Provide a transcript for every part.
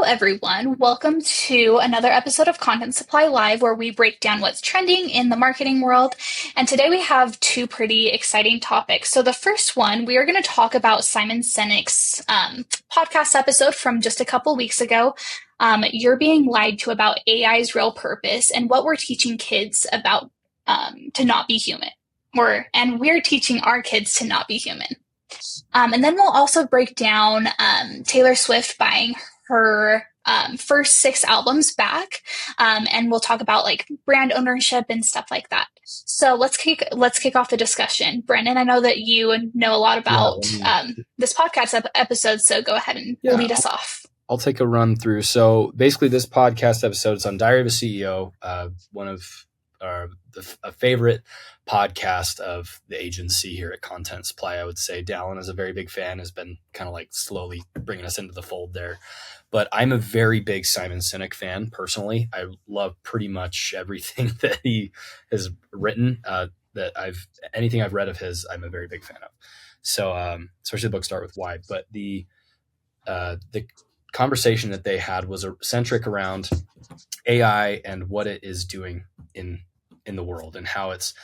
everyone. Welcome to another episode of Content Supply Live, where we break down what's trending in the marketing world. And today we have two pretty exciting topics. So, the first one, we are going to talk about Simon Sinek's podcast episode from just a couple weeks ago. You're being lied to about AI's real purpose and what we're teaching kids about to not be human. And we're teaching our kids to not be human. And then we'll also break down Taylor Swift buying her first six albums back, and we'll talk about like brand ownership and stuff like that. So let's kick off the discussion. Brendan, I know that you know a lot about this podcast episode, so go ahead and lead us off. I'll take a run through. So basically, this podcast episode is on Diary of a CEO, one of a favorite podcast of the agency here at Content Supply. I would say Dallin is a very big fan, has been kind of like slowly bringing us into the fold there. But I'm a very big Simon Sinek fan personally. I love pretty much everything that he has written. Anything I've read of his, I'm a very big fan of. So especially the book Start With Why. But the conversation that they had was centric around AI and what it is doing in the world, and how it's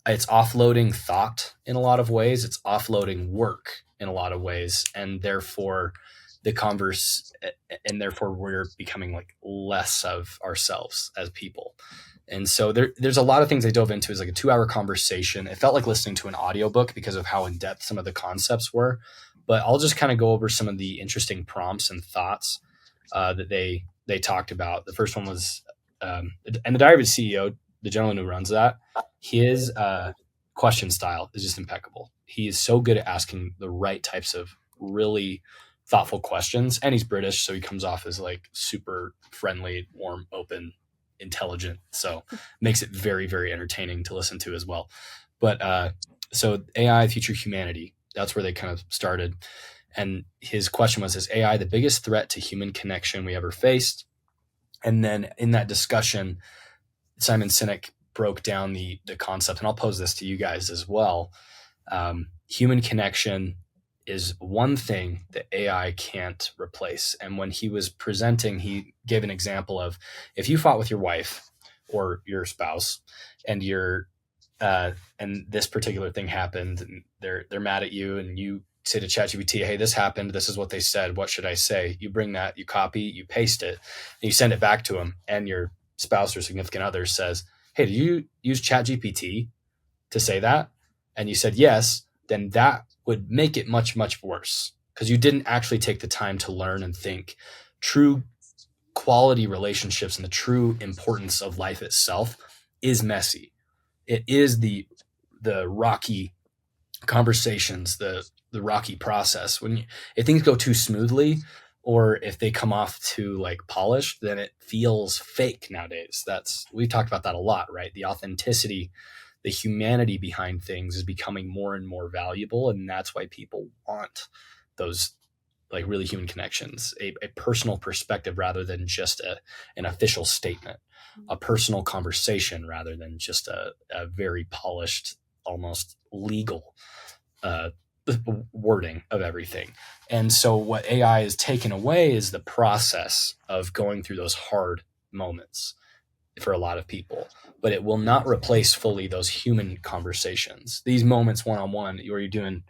offloading thought in a lot of ways. It's offloading work in a lot of ways, and therefore we're becoming like less of ourselves as people. And so there's a lot of things I dove into. It's like a 2-hour conversation. It felt like listening to an audiobook because of how in depth some of the concepts were. But I'll just kind of go over some of the interesting prompts and thoughts that they talked about. The first one was, and the Diary of a CEO, the gentleman who runs that, his question style is just impeccable. He is so good at asking the right types of really thoughtful questions. And he's British, so he comes off as like super friendly, warm, open, intelligent. So makes it very, very entertaining to listen to as well. But so AI, future humanity, that's where they kind of started. And his question was, is AI the biggest threat to human connection we ever faced? And then in that discussion, Simon Sinek broke down the concept, and I'll pose this to you guys as well. Human connection is one thing that AI can't replace. And when he was presenting, he gave an example of, if you fought with your wife or your spouse, and and this particular thing happened, and they're mad at you, and you say to ChatGPT, hey, this happened, this is what they said, what should I say? You bring that, you copy, you paste it, and you send it back to them, and your spouse or significant other says, hey, did you use ChatGPT to say that? And you said yes, then that would make it much, much worse, because you didn't actually take the time to learn and think. True quality relationships and the true importance of life itself is messy. It is the rocky conversations, the rocky process. If things go too smoothly, or if they come off too like polished, then it feels fake nowadays. We've talked about that a lot, right? The authenticity, the humanity behind things is becoming more and more valuable. And that's why people want those like really human connections, a personal perspective rather than just an official statement, a personal conversation rather than just a very polished, almost legal wording of everything. And so what AI is taken away is the process of going through those hard moments for a lot of people, but it will not replace fully those human conversations. These moments one-on-one, where you're doing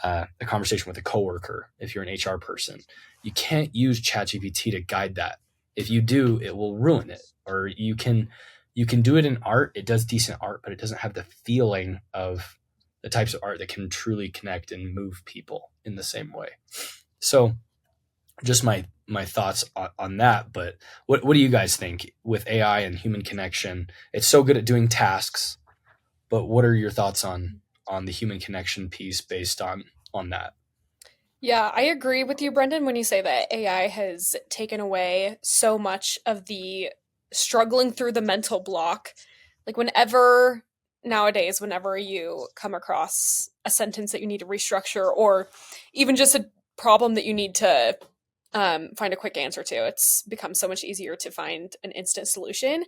a conversation with a coworker, if you're an HR person, you can't use ChatGPT to guide that. If you do, it will ruin it. Or you can do it in art. It does decent art, but it doesn't have the feeling of the types of art that can truly connect and move people in the same way. So just my thoughts on that. But what do you guys think with AI and human connection? It's so good at doing tasks, but what are your thoughts on the human connection piece based on that? Yeah, I agree with you, Brendan, when you say that AI has taken away so much of the struggling through the mental block. Like nowadays, whenever you come across a sentence that you need to restructure, or even just a problem that you need to find a quick answer to, it's become so much easier to find an instant solution.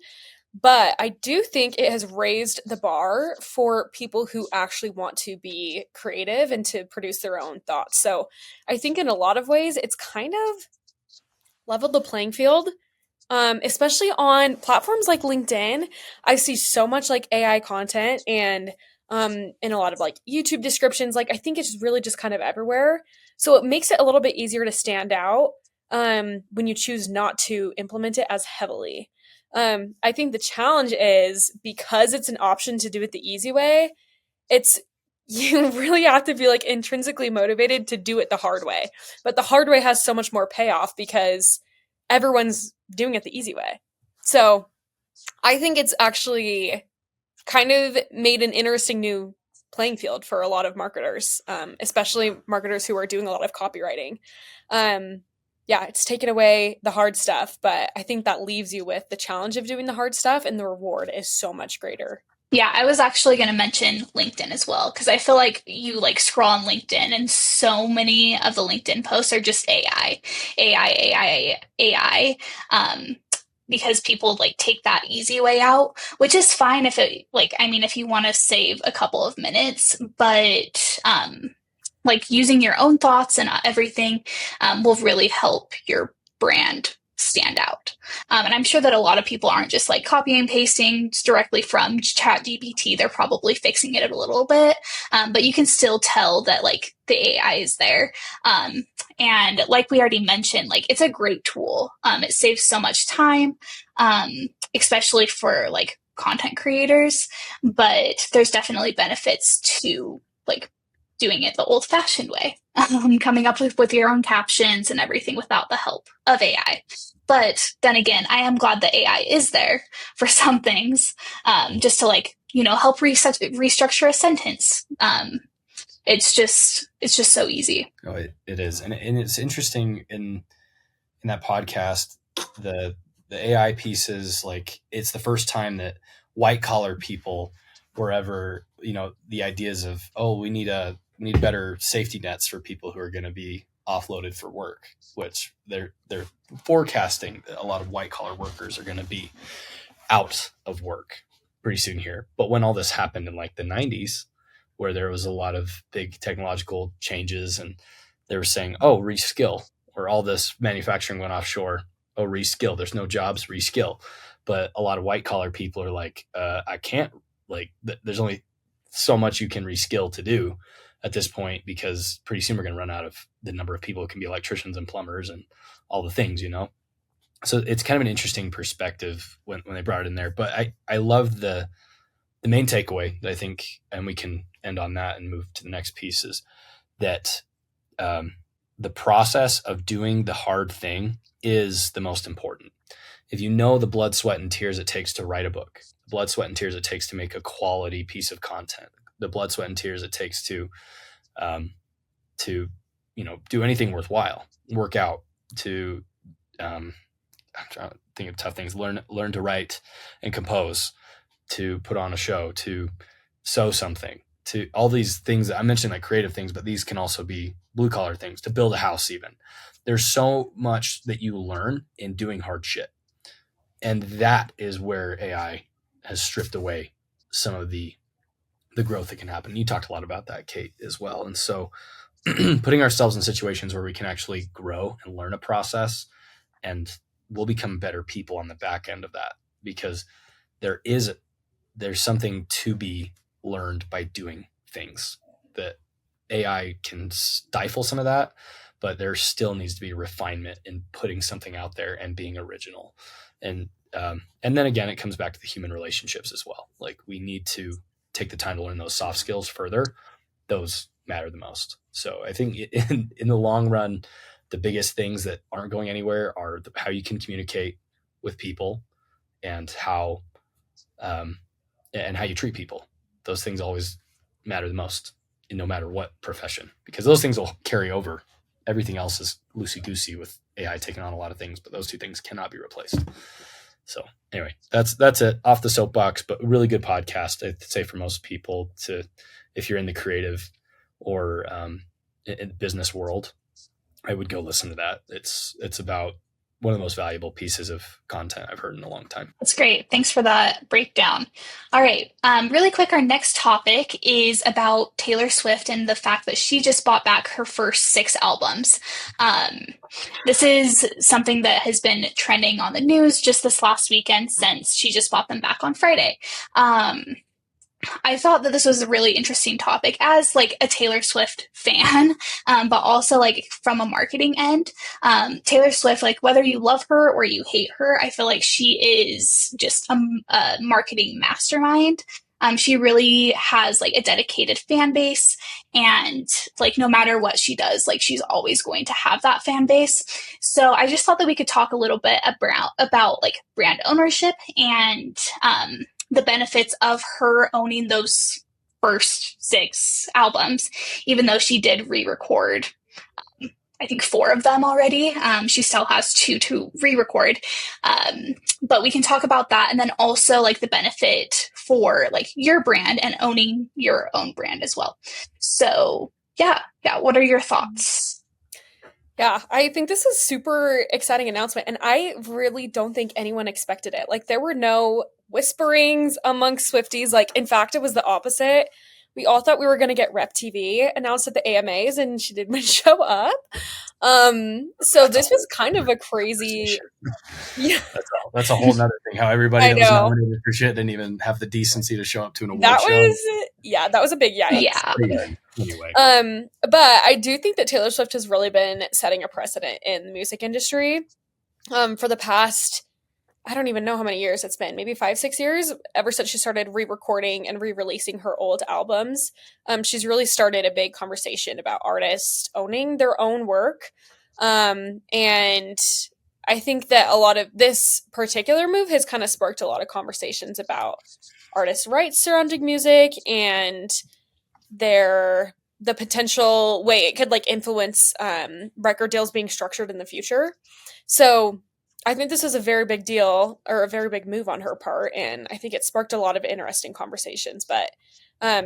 But I do think it has raised the bar for people who actually want to be creative and to produce their own thoughts. So I think in a lot of ways, it's kind of leveled the playing field. Especially on platforms like LinkedIn, I see so much like AI content and in a lot of like YouTube descriptions. Like I think it's really just kind of everywhere. So it makes it a little bit easier to stand out when you choose not to implement it as heavily. I think the challenge is because it's an option to do it the easy way, it's you really have to be like intrinsically motivated to do it the hard way. But the hard way has so much more payoff because everyone's doing it the easy way. So I think it's actually kind of made an interesting new playing field for a lot of marketers, especially marketers who are doing a lot of copywriting. Yeah, it's taken away the hard stuff, but I think that leaves you with the challenge of doing the hard stuff, and the reward is so much greater. Yeah, I was actually going to mention LinkedIn as well because I feel like you like scroll on LinkedIn and so many of the LinkedIn posts are just AI. Because people like take that easy way out, which is fine if it like I mean if you want to save a couple of minutes, but like using your own thoughts and everything will really help your brand stand out. And I'm sure that a lot of people aren't just like copying and pasting directly from chat gpt, they're probably fixing it a little bit, but you can still tell that like the AI is there. And like we already mentioned, like it's a great tool. It saves so much time, especially for like content creators, but there's definitely benefits to like doing it the old fashioned way, coming up with your own captions and everything without the help of AI. But then again, I am glad that AI is there for some things, just to like, help restructure a sentence. It's just so easy. Oh, it is. And it's interesting in that podcast, the AI pieces, like it's the first time that white collar people were ever, the ideas of, oh, we need better safety nets for people who are going to be offloaded for work, which they're forecasting that a lot of white collar workers are going to be out of work pretty soon here. But when all this happened in like the 90s, where there was a lot of big technological changes and they were saying, oh, reskill, or all this manufacturing went offshore. Oh, reskill. There's no jobs, reskill. But a lot of white collar people are like, I can't, like, there's only so much you can reskill to do at this point because pretty soon we're going to run out of the number of people who can be electricians and plumbers and all the things, So it's kind of an interesting perspective when they brought it in there. But I love the main takeaway that I think, and we can end on that and move to the next piece, is that the process of doing the hard thing is the most important. If you know the blood, sweat, and tears it takes to write a book, the blood, sweat, and tears it takes to make a quality piece of content, the blood, sweat, and tears it takes to do anything worthwhile, work out, to I'm trying to think of tough things, learn to write and compose, to put on a show, to sew something, to all these things that I mentioned, like creative things, but these can also be blue collar things, to build a house even. There's so much that you learn in doing hard shit. And that is where AI has stripped away some of the growth that can happen. You talked a lot about that, Kate, as well. And so putting ourselves in situations where we can actually grow and learn a process, and we'll become better people on the back end of that, because there's something to be learned by doing things. That AI can stifle some of that, but there still needs to be refinement in putting something out there and being original. And then again, it comes back to the human relationships as well. Like we need to take the time to learn those soft skills further. Those matter the most. So I think in the long run, the biggest things that aren't going anywhere are how you can communicate with people and how you treat people. Those things always matter the most, in no matter what profession, because those things will carry over. Everything else is loosey-goosey with AI taking on a lot of things, but those two things cannot be replaced. So anyway, that's it, off the soapbox, but a really good podcast, I'd say, for most people, if you're in the creative or in the business world, I would go listen to that. It's about one of the most valuable pieces of content I've heard in a long time. That's great. Thanks for that breakdown. All right. Really quick, our next topic is about Taylor Swift and the fact that she just bought back her first 6 albums. This is something that has been trending on the news just this last weekend since she just bought them back on Friday. I thought that this was a really interesting topic as like a Taylor Swift fan, but also like from a marketing end. Taylor Swift, like whether you love her or you hate her, I feel like she is just a marketing mastermind. She really has like a dedicated fan base, and like no matter what she does, like she's always going to have that fan base. So I just thought that we could talk a little bit about like brand ownership and the benefits of her owning those first 6 albums, even though she did re-record, I think 4 of them already. She still has 2 to re-record. But we can talk about that. And then also like the benefit for like your brand and owning your own brand as well. So yeah. What are your thoughts? Yeah, I think this is super exciting announcement, and I really don't think anyone expected it. Like, there were no whisperings amongst Swifties. Like, in fact, it was the opposite. We all thought we were going to get Rep TV announced at the AMAs, and she didn't show up. So this was kind of a crazy. Yeah, that's a whole nother thing. How everybody that was nominated for shit didn't even have the decency to show up to an award show. That was a big yikes. Yeah. Anyway. But I do think that Taylor Swift has really been setting a precedent in the music industry. For the past, I don't even know how many years it's been, maybe 5-6 years, ever since she started re-recording and re-releasing her old albums. She's really started a big conversation about artists owning their own work. And I think that a lot of this particular move has kind of sparked a lot of conversations about artists' rights surrounding music and the potential way it could like influence record deals being structured in the future. So I think this is a very big deal, or a very big move on her part, and I think it sparked a lot of interesting conversations. But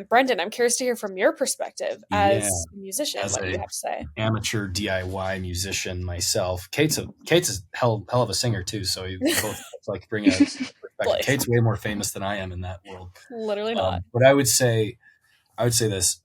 Brendan, I'm curious to hear from your perspective as a musician, what you have to say. Amateur DIY musician myself. Kate's a hell of a singer too, so you both like bring a perspective. Kate's way more famous than I am in that world. Literally not. But I would say this: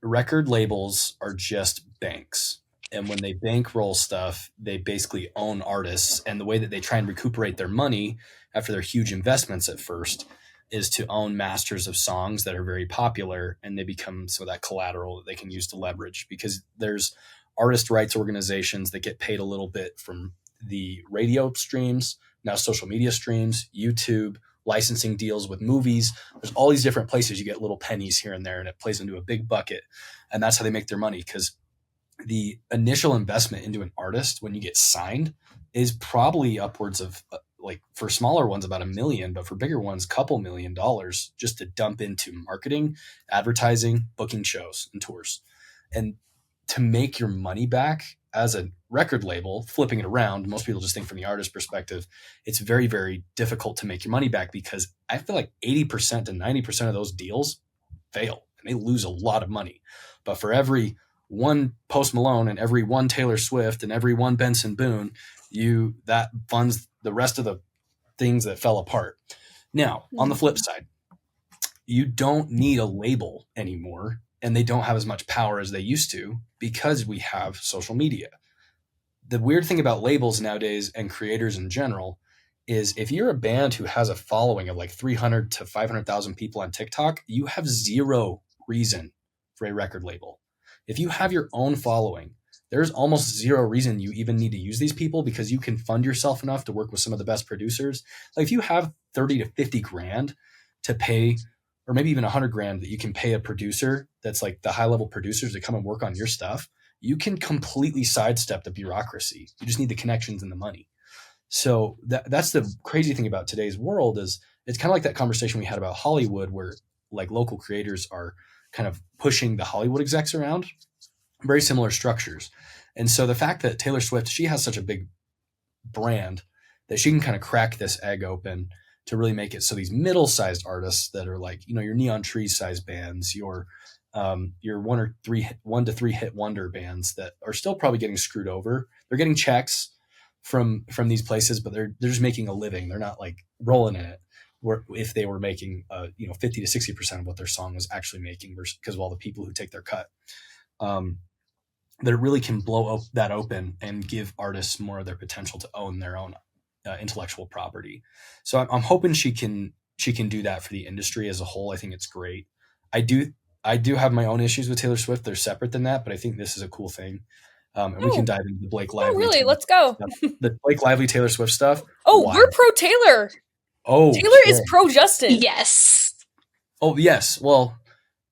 record labels are just banks. And when they bankroll stuff, they basically own artists. And the way that they try and recuperate their money after their huge investments at first is to own masters of songs that are very popular, and they become some of that collateral that they can use to leverage, because there's artist rights organizations that get paid a little bit from the radio streams, now social media streams, YouTube, licensing deals with movies. There's all these different places you get little pennies here and there, and it plays into a big bucket. And that's how they make their money, because the initial investment into an artist when you get signed is probably upwards of like for smaller ones about $1 million, but for bigger ones, $2 million just to dump into marketing, advertising, booking shows and tours. And to make your money back as a record label, flipping it around, most people just think from the artist perspective, it's very, very difficult to make your money back, because I feel like 80% to 90% of those deals fail and they lose a lot of money. But for every one Post Malone and every one Taylor Swift and every one Benson Boone, that funds the rest of the things that fell apart. Now, on the flip side, you don't need a label anymore, and they don't have as much power as they used to because we have social media. The weird thing about labels nowadays and creators in general is if you're a band who has a following of like 300 to 500,000 people on TikTok, you have zero reason for a record label. If you have your own following, there's almost zero reason you even need to use these people, because you can fund yourself enough to work with some of the best producers. Like if you have 30 to 50 grand to pay, or maybe even 100 grand that you can pay a producer that's like the high level producers to come and work on your stuff, you can completely sidestep the bureaucracy. You just need the connections and the money. So that's the crazy thing about today's world, is it's kind of like that conversation we had about Hollywood, where like local creators are kind of pushing the Hollywood execs around. Very similar structures. And so the fact that Taylor Swift, she has such a big brand that she can kind of crack this egg open to really make it so these middle-sized artists that are like, your Neon Trees size bands, your 1 to 3 hit wonder bands that are still probably getting screwed over. They're getting checks, from these places, but they're just making a living. They're not like rolling in it. Where if they were making 50 to 60% of what their song was actually making, versus because of all the people who take their cut. That it really can blow that open and give artists more of their potential to own their own intellectual property. So I'm hoping she can do that for the industry as a whole. I think it's great. I do have my own issues with Taylor Swift. They're separate than that, but I think this is a cool thing. And we can Oh, dive into the Blake oh, Lively really? Taylor Let's go. stuff. The Blake Lively Taylor Swift stuff. Oh, we're Wild. pro Taylor. Oh, Taylor is pro Justin. Yes. Oh, yes. Well,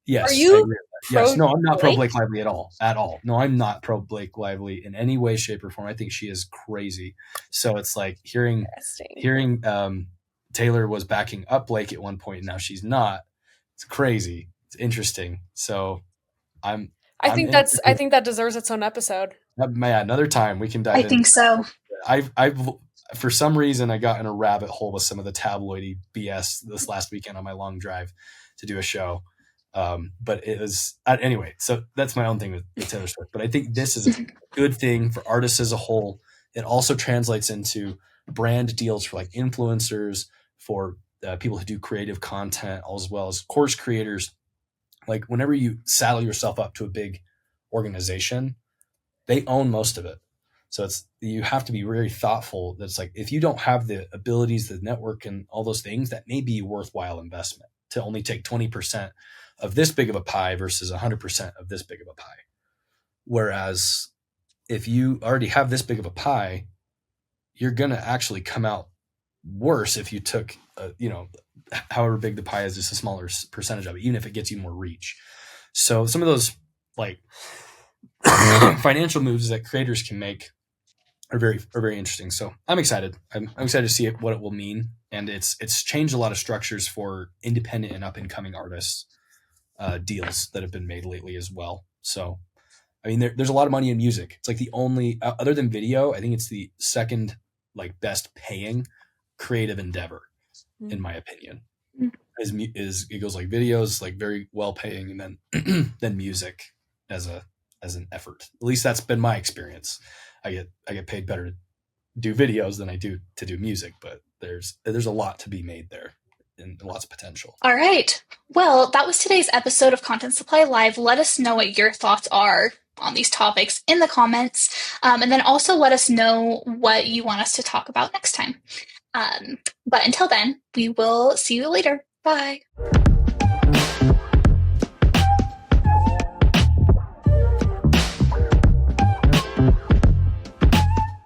yes. Are you I agree with that. Yes. No, I'm not pro Blake? Blake Lively at all. At all. No, I'm not pro Blake Lively in any way, shape, or form. I think she is crazy. So it's like hearing Taylor was backing up Blake at one point, and now she's not. It's crazy. It's interesting. So I think that deserves its own episode. Another time we can dive I into think so. I've for some reason I got in a rabbit hole with some of the tabloidy BS this last weekend on my long drive to do a show. But it was anyway. So that's my own thing with Taylor Swift. But I think this is a good thing for artists as a whole. It also translates into brand deals for like influencers, for people who do creative content, as well as course creators. Like whenever you saddle yourself up to a big organization, they own most of it. So you have to be very thoughtful. That's like, if you don't have the abilities, the network and all those things, that may be a worthwhile investment to only take 20% of this big of a pie versus 100% of this big of a pie. Whereas if you already have this big of a pie, you're going to actually come out worse if you took, however big the pie is, just a smaller percentage of it, even if it gets you more reach. So some of those like financial moves that creators can make are very interesting. So I'm excited. I'm excited to see what it will mean. And it's changed a lot of structures for independent and up and coming artists, deals that have been made lately as well. So, I mean, there's a lot of money in music. It's like the only, other than video, I think it's the second like best paying creative endeavor, in my opinion. Is it goes like videos, like very well paying, and then then music as an effort. At least that's been my experience. I get paid better to do videos than I do to do music, but there's a lot to be made there and lots of potential. All right. Well, that was today's episode of Content Supply Live. Let us know what your thoughts are on these topics in the comments. And then also let us know what you want us to talk about next time. But until then, we will see you later. Bye.